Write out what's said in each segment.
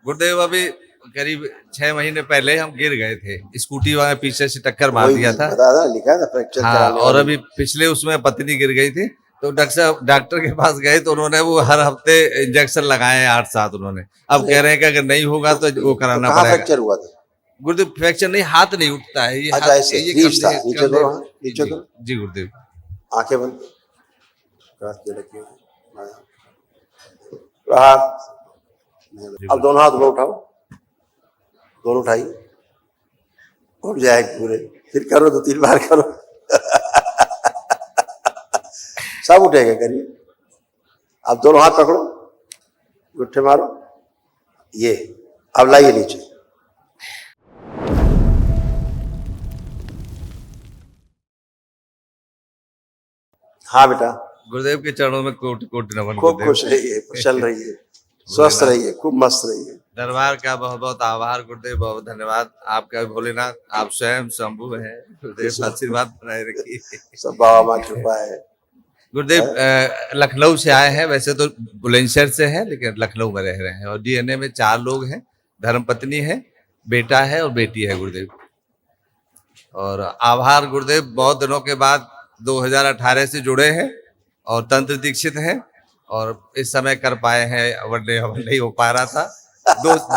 गुरुदेव अभी करीब 6 महीने पहले हम गिर गए थे, स्कूटी वाले पीछे से टक्कर मार दिया था। बता था, लिखा था फ्रैक्चर हाँ, कराने और वाली। अभी पिछले उसमें पत्नी गिर गई थी, तो डॉक्टर के पास गए तो उन्होंने वो हर हफ्ते इंजेक्शन लगाए 8-7 उन्होंने। अब कह रहे हैं कि अगर नहीं होगा तो वो कराना तो कहाँ पड़ेगा। फ्रैक्चर हुआ था? गुरुदेव फ्रैक्चर नहीं, हाथ नहीं उठता है ये। अच्छा, हाथ ऐसे ये रीढ़ था, नीचे कंधे करो, हाँ, नीचे जी, करो, जी गुरुदेव। आंखें बंद, काट के रखिए। प्रहार। अब दोनों हाथ ऊपर उठाओ, दोनों उठाइए, उठ जाएगा पूरे। फिर करो, 2-3 बार करो। सब उठेगा, करिए। अब दोनों हाथ पकड़ो, गुट्ठे मारो, ये अब लाइए नीचे। हाँ बेटा, गुरुदेव के चरणों में कोटि कोटि नमन। खूब गुरुदेव खुश रहिए, कुशल रहिए, स्वस्थ रहिए, खूब मस्त रहिए। दरबार का बहुत बहुत आभार गुरुदेव, बहुत धन्यवाद आपका भोलेनाथ। आप स्वयं शंभु हैं गुरुदेव, आशीर्वाद बनाए रखिए। सब बाबा माँ की कृपा है। गुरुदेव लखनऊ से आए हैं, वैसे तो बुलंदशहर से है लेकिन लखनऊ में रह रहे हैं। और डीएनए में 4 लोग हैं, धर्मपत्नी है, बेटा है और बेटी है गुरुदेव। और आभार गुरुदेव, बहुत दिनों के बाद 2018 से जुड़े हैं और तंत्र दीक्षित हैं और इस समय कर पाए हैं, वरना नहीं हो पा रहा था।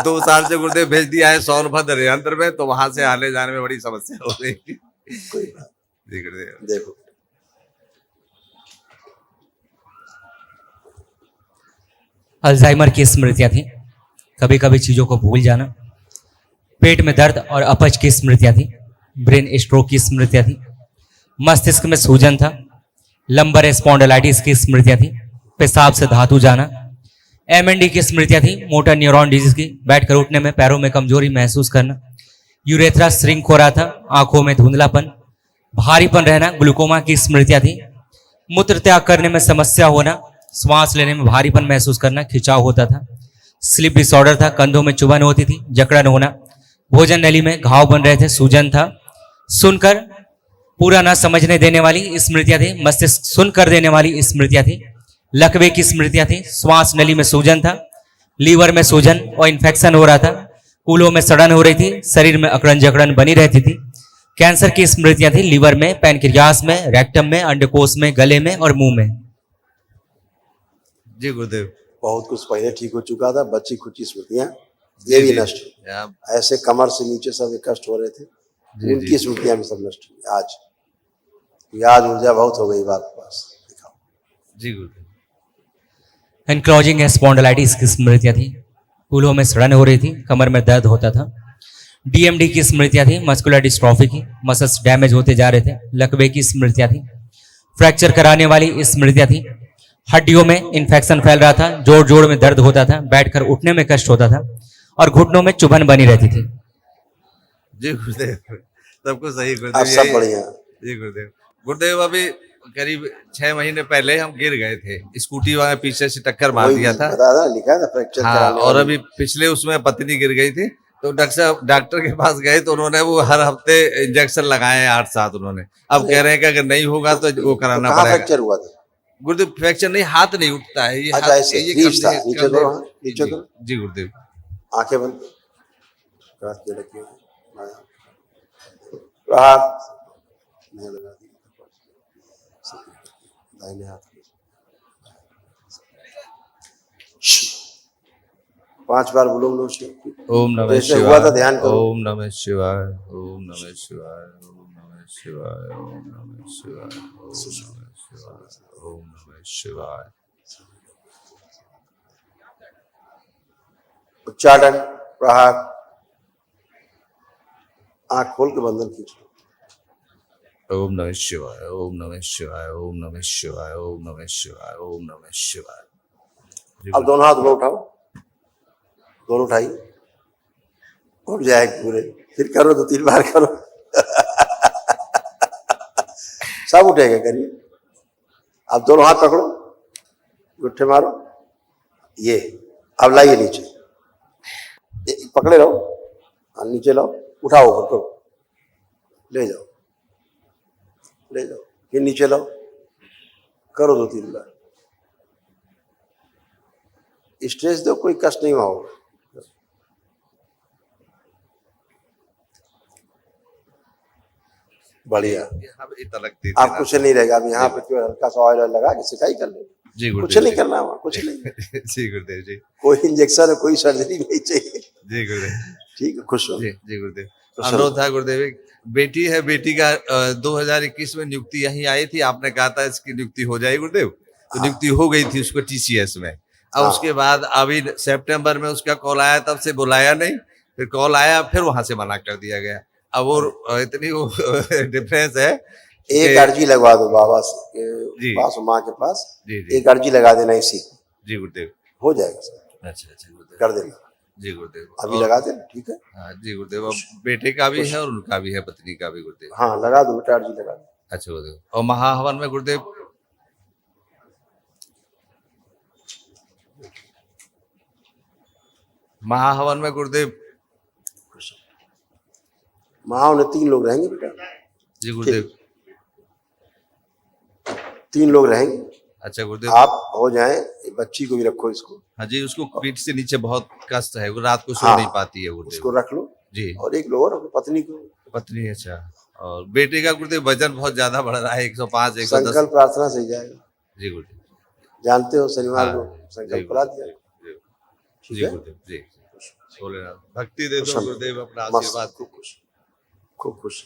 2 साल से गुरुदेव भेज दिया है सोनभद्र यंत्र में, तो वहां से आने जाने में बड़ी समस्या हो रही थी। कोई बात जी गुरुदेव। देखो, अल्जाइमर की स्मृतियां थी, कभी कभी चीज़ों को भूल जाना, पेट में दर्द और अपच की स्मृतियां थी, ब्रेन स्ट्रोक की स्मृतियां थी, मस्तिष्क में सूजन था, लंबर स्पॉन्डिलाइटिस की स्मृतियां थी, पेशाब से धातु जाना, एमएनडी की स्मृतियां थी, मोटर न्यूरॉन डिजीज की, बैठकर उठने में पैरों में कमजोरी महसूस करना, यूरेथ्रा श्रिंक हो रहा था, आंखों में धुंधलापन, भारीपन रहना, ग्लूकोमा की स्मृतियां थी, मूत्र त्याग करने में समस्या होना, श्वास लेने में भारीपन महसूस करना, खिंचाव होता था, स्लीप डिसऑर्डर था, कंधों में चुभन होती थी, जकड़न होना, भोजन नली में घाव बन रहे थे, सूजन था, सुनकर पूरा ना समझने देने वाली स्मृतियां थी, मस्तिष्क सुनकर देने वाली स्मृतियां थी, लकवे की स्मृतियां थी, श्वास नली में सूजन था, लीवर में सूजन और इन्फेक्शन हो रहा था, कूलों में सड़न हो रही थी, शरीर में अकड़न जकड़न बनी रहती थी, कैंसर की स्मृतियां थी, लीवर में, पैनक्रियास में, रेक्टम में, अंडकोश में, गले में और मुंह में। जी गुरुदेव। बहुत कुछ पहले ठीक हो चुका था, बच्ची खुची स्मृतियां ये भी नष्ट हुई। ऐसे कमर से नीचे सब कष्ट हो रहे थे, उनकी स्मृतियां भी सब नष्ट हुई। आज ऊर्जा बहुत हो गई बात पास। जी गुरुदेव। एनक्लोजिंग स्पॉन्डिलाइटिस की स्मृतियां थी, कूलों में सड़न हो रही थी, कमर में दर्द होता था, डीएमडी की स्मृतियां थी, मस्कुलर डिस्ट्रॉफी की, मसल्स डैमेज होते जा रहे थे, लकवे की स्मृतियां थी, फ्रैक्चर कराने वाली स्मृतियां थी, हड्डियों में इन्फेक्शन फैल रहा था, जोड़ जोड़ में दर्द होता था, बैठकर उठने में कष्ट होता था और घुटनों में चुभन बनी रहती थी। जी गुरुदेव, सब कुछ सही अब गुरुदेव। सब बढ़िया। जी गुरुदेव। गुरुदेव अभी करीब 6 महीने पहले हम गिर गए थे, स्कूटी वाले पीछे से टक्कर मार दिया था। बता था, लिखा था फ्रैक्चर हाँ, कराने और वाली। अभी पिछले उसमें पत्नी गिर गई थी, तो डॉक्टर के पास गए तो उन्होंने वो हर हफ्ते इंजेक्शन लगाए 8-7 उन्होंने। अब कह रहे हैं कि अगर नहीं होगा तो वो कराना कहाँ पड़ेगा। फ्रैक्चर हुआ था? गुरुदेव फ्रैक्चर नहीं, हाथ नहीं उठता है ये। अच्छा, हाथ ऐसे ये रीढ़ था, नीचे करो, हाँ, जी, नीचे करो, जी गुरुदेव। आंखें बंद, काट के रखिए। प्रहार। नहीं लगा दी, दाहिने हाथ में 5 बार बोलो लो। ओम नमः जैसे शिवाय। हुआ था ध्यान करो। ओम नमः शिवाय। ओम नमः शिवाय। ओम नमः शिवाय। ओम नमः शिवाय। ओम नमः शिवाय। ओम नमः शिवाय। उच्चाटन, प्रहार, आंख खोल के बंधन खींचो। ओम नमः शिवाय। ओम नमः शिवाय। ओम नमः शिवाय। ओम नमः शिवाय। ओम नमः शिवाय। अब दोनों हाथ ऊपर उठाओ, दोनों उठाइए, उठ जाएगा पूरे। फिर करो, 2-3 बार करो। सब उठेगा, करिए। अब दोनों हाथ पकड़ो, गुट्ठे मारो, ये अब लाइए नीचे। पकड़े रहो, नीचे लाओ, उठाओ, ऊपर करो, ले जाओ, ले जाओ, फिर नीचे लाओ, करो 2-3 बार। स्ट्रेस दो, कोई कष्ट नहीं होगा। बढ़िया। यहाँ पे तलकती थी आप ना। कुछ नहीं रहेगा, अब यहाँ पे केवल हल्का सा ऑयल लगा के सिकाई कर ले, जी कुछ गुरुदेव नहीं जी। करना वहाँ, कुछ नहीं, जी गुरुदेव जी। कोई इंजेक्शन कोई सर्जरी नहीं चाहिए। जी गुरुदेव ठीक है, खुश हो। जी। जी गुरुदेव। प्रसन्न अनुरोध था गुरुदेव, एक बेटी है, बेटी का 2021 में नियुक्ति यहीं आई थी, आपने कहा था इसकी नियुक्ति हो जाएगी गुरुदेव, तो हाँ। नियुक्ति हो गई थी उसको टीसीएस में। अब हाँ। उसके बाद अभी सितंबर में उसका कॉल आया, तब से बुलाया नहीं, फिर कॉल आया, फिर वहां से मना कर दिया गया। अब वो इतनी वो डिफरेंस है एक कि- अर्जी लगवा दो बाबा के जी। पास, माँ के पास, जी जी एक अर्जी लगा देना इसी को, जी गुरुदेव। हो जाएगा सर, अच्छा अच्छा गुरुदेव, कर देना, जी गुरुदेव। अभी और- लगा देना, ठीक है। हाँ जी गुरुदेव, अब बेटे का भी है और उनका भी है, पत्नी का भी गुरुदेव। हाँ लगा दो बेटा, अर्जी लगा दो। अच्छा गुरुदेव। और महाहवन में गुरुदेव, महाहवन में गुरुदेव, माँ ने 3 लोग रहेंगे बेटा, जी गुरुदेव। 3 लोग रहेंगे। अच्छा गुरुदेव। आप हो जाएं, बच्ची को भी रखो इसको, हाँ जी, उसको पीठ से नीचे बहुत कष्ट है, वो रात को सो हाँ, नहीं पाती है उसको गुरुदेव रख लो। जी। और एक लोग और अपनी पत्नी को। पत्नी, अच्छा। और बेटे का गुरुदेव वजन बहुत ज्यादा बढ़ रहा है, 105 110। संकल्प प्रार्थना से ही जाएगा, जी गुरुदेव। जानते हो शनिवार हाँ, को जी संकल्प करा दिया, जी, ठीक जी है। गुरुदेव जी। भोलेनाथ, भक्ति दे दो प्रसन्न। गुरुदेव, अपना मस्त, आशीर्वाद। खूब खुश, खूब खुश।